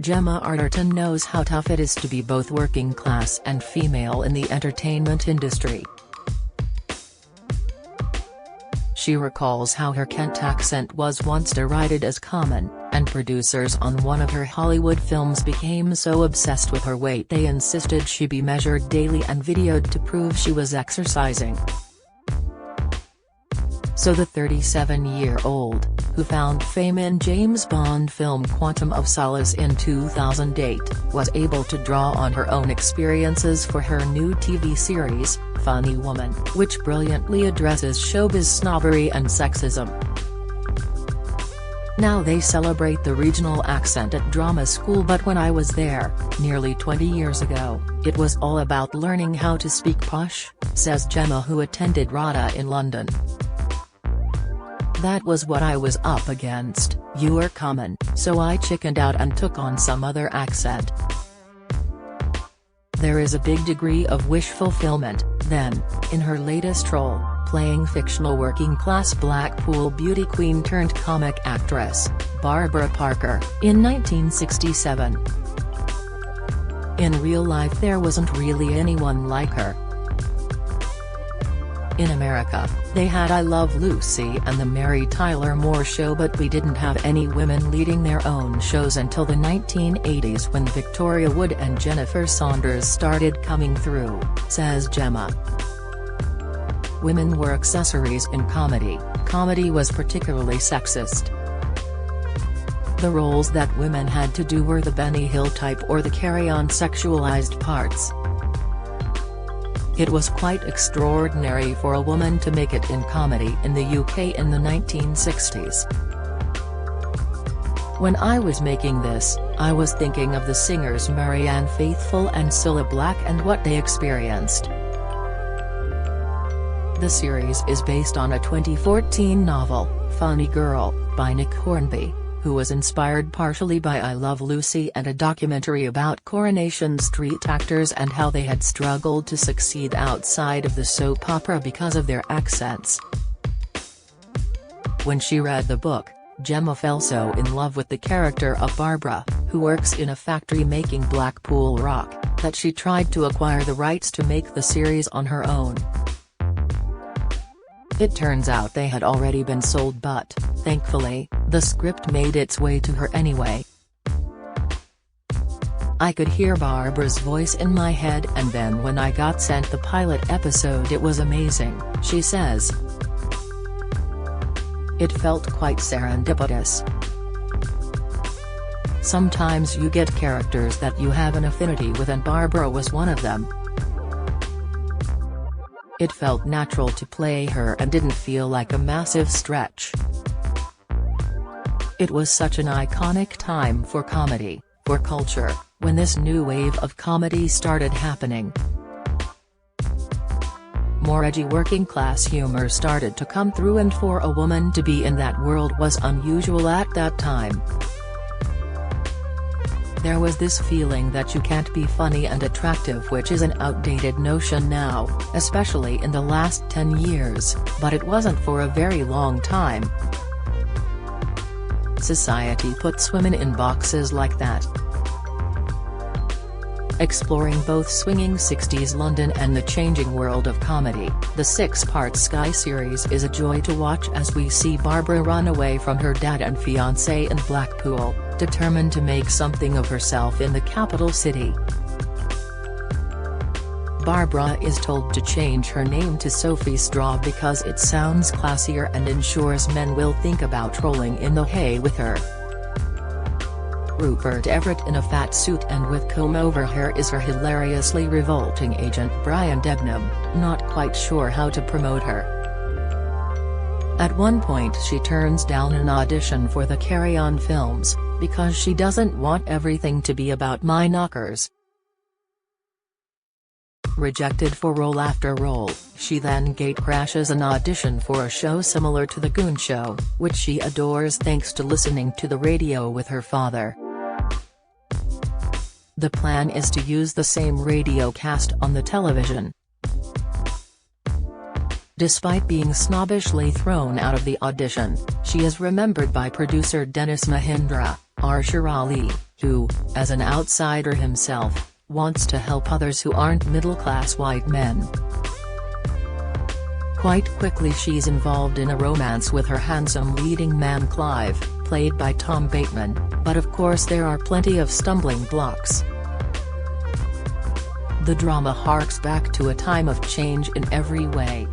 Gemma Arterton knows how tough it is to be both working class and female in the entertainment industry. She recalls how her Kent accent was once derided as common, and producers on one of her Hollywood films became so obsessed with her weight they insisted she be measured daily and videoed to prove she was exercising. So the 37-year-old, who found fame in James Bond film Quantum of Solace in 2008, was able to draw on her own experiences for her new TV series, Funny Woman, which brilliantly addresses showbiz snobbery and sexism. Now they celebrate the regional accent at drama school, but when I was there, nearly 20 years ago, it was all about learning how to speak posh, says Gemma, who attended RADA in London. That was what I was up against, you were common, so I chickened out and took on some other accent. There is a big degree of wish fulfillment, then, in her latest role, playing fictional working-class Blackpool beauty queen turned comic actress, Barbara Parker, in 1967. In real life there wasn't really anyone like her. In America, they had I Love Lucy and the Mary Tyler Moore Show, but we didn't have any women leading their own shows until the 1980s when Victoria Wood and Jennifer Saunders started coming through, says Gemma. Women were accessories in comedy. Comedy was particularly sexist. The roles that women had to do were the Benny Hill type or the carry-on sexualized parts. It was quite extraordinary for a woman to make it in comedy in the UK in the 1960s. When I was making this, I was thinking of the singers Marianne Faithfull and Cilla Black and what they experienced. The series is based on a 2014 novel, Funny Girl, by Nick Hornby, who was inspired partially by I Love Lucy and a documentary about Coronation Street actors and how they had struggled to succeed outside of the soap opera because of their accents. When she read the book, Gemma fell so in love with the character of Barbara, who works in a factory making Blackpool rock, that she tried to acquire the rights to make the series on her own. It turns out they had already been sold, but, thankfully, the script made its way to her anyway. I could hear Barbara's voice in my head, and then when I got sent the pilot episode it was amazing, she says. It felt quite serendipitous. Sometimes you get characters that you have an affinity with, and Barbara was one of them. It felt natural to play her and didn't feel like a massive stretch. It was such an iconic time for comedy, for culture, when this new wave of comedy started happening. More edgy working-class humor started to come through, and for a woman to be in that world was unusual at that time. There was this feeling that you can't be funny and attractive, which is an outdated notion now, especially in the last 10 years, but it wasn't for a very long time. Society puts women in boxes like that. Exploring both swinging 60s London and the changing world of comedy, the 6-part Sky series is a joy to watch as we see Barbara run away from her dad and fiancé in Blackpool, determined to make something of herself in the capital city. Barbara is told to change her name to Sophie Straw because it sounds classier and ensures men will think about rolling in the hay with her. Rupert Everett in a fat suit and with comb-over hair is her hilariously revolting agent Brian Debnam, not quite sure how to promote her. At one point she turns down an audition for the Carry On films, because she doesn't want everything to be about my knockers. Rejected for role after role, she then gatecrashes an audition for a show similar to The Goon Show, which she adores thanks to listening to the radio with her father. The plan is to use the same radio cast on the television. Despite being snobbishly thrown out of the audition, she is remembered by producer Dennis Mahindra, Arshar Ali, who, as an outsider himself, wants to help others who aren't middle-class white men. Quite quickly she's involved in a romance with her handsome leading man Clive, played by Tom Bateman, but of course there are plenty of stumbling blocks. The drama harks back to a time of change in every way.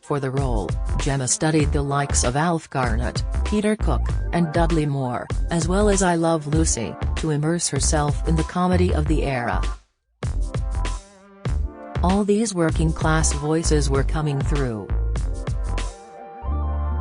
For the role, Gemma studied the likes of Alf Garnett, Peter Cook, and Dudley Moore, as well as I Love Lucy, to immerse herself in the comedy of the era. All these working-class voices were coming through.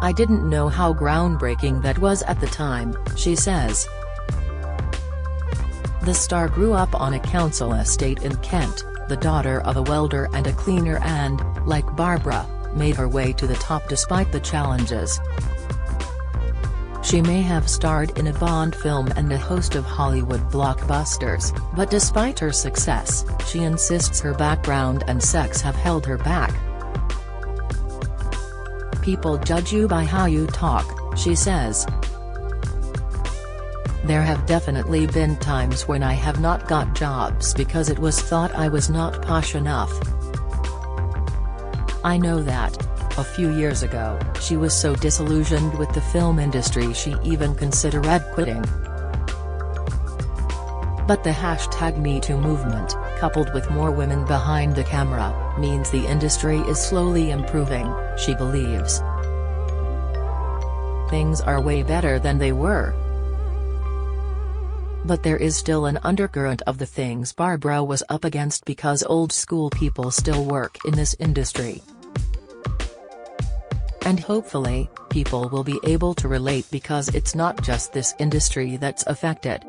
I didn't know how groundbreaking that was at the time, she says. The star grew up on a council estate in Kent, the daughter of a welder and a cleaner and, like Barbara, made her way to the top despite the challenges. She may have starred in a Bond film and a host of Hollywood blockbusters, but despite her success, she insists her background and sex have held her back. People judge you by how you talk, she says. There have definitely been times when I have not got jobs because it was thought I was not posh enough. I know that. A few years ago, she was so disillusioned with the film industry she even considered quitting. But the #MeToo movement, coupled with more women behind the camera, means the industry is slowly improving, she believes. Things are way better than they were. But there is still an undercurrent of the things Barbara was up against because old-school people still work in this industry. And hopefully, people will be able to relate because it's not just this industry that's affected.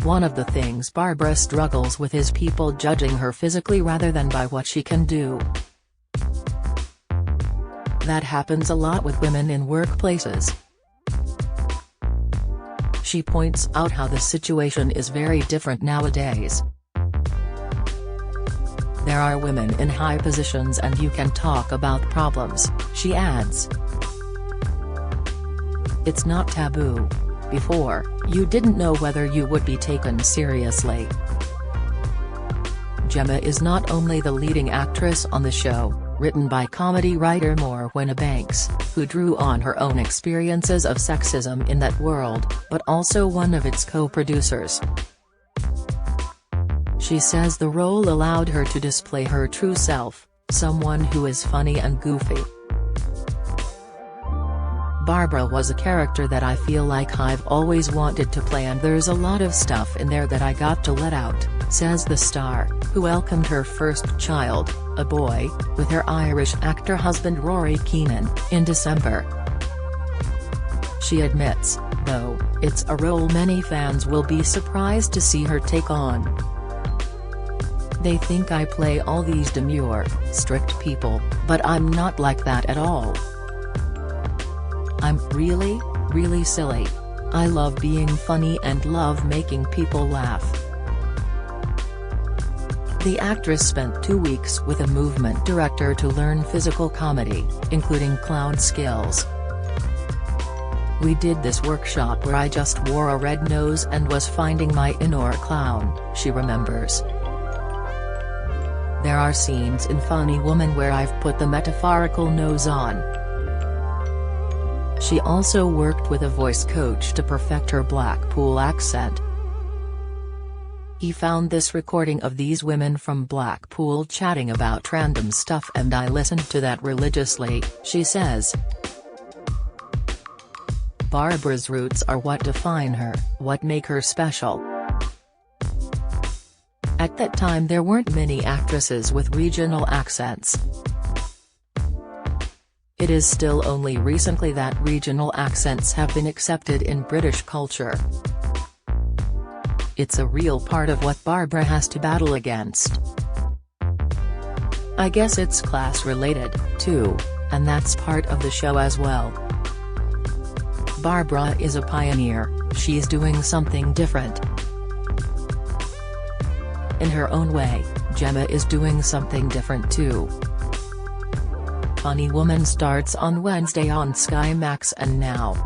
One of the things Barbara struggles with is people judging her physically rather than by what she can do. That happens a lot with women in workplaces. She points out how the situation is very different nowadays. There are women in high positions and you can talk about problems, she adds. It's not taboo. Before, you didn't know whether you would be taken seriously. Gemma is not only the leading actress on the show, written by comedy writer Morwenna Banks, who drew on her own experiences of sexism in that world, but also one of its co-producers. She says the role allowed her to display her true self, someone who is funny and goofy. Barbara was a character that I feel like I've always wanted to play and there's a lot of stuff in there that I got to let out, says the star, who welcomed her first child, a boy, with her Irish actor husband Rory Keenan, in December. She admits, though, it's a role many fans will be surprised to see her take on. They think I play all these demure, strict people, but I'm not like that at all. I'm really, really silly. I love being funny and love making people laugh. The actress spent 2 weeks with a movement director to learn physical comedy, including clown skills. We did this workshop where I just wore a red nose and was finding my inner clown, she remembers. There are scenes in Funny Woman where I've put the metaphorical nose on. She also worked with a voice coach to perfect her Blackpool accent. He found this recording of these women from Blackpool chatting about random stuff and I listened to that religiously, she says. Barbara's roots are what define her, what make her special. At that time there weren't many actresses with regional accents. It is still only recently that regional accents have been accepted in British culture. It's a real part of what Barbara has to battle against. I guess it's class-related, too, and that's part of the show as well. Barbara is a pioneer, she's doing something different. In her own way, Gemma is doing something different too. Funny Woman starts on Wednesday on Sky Max and Now.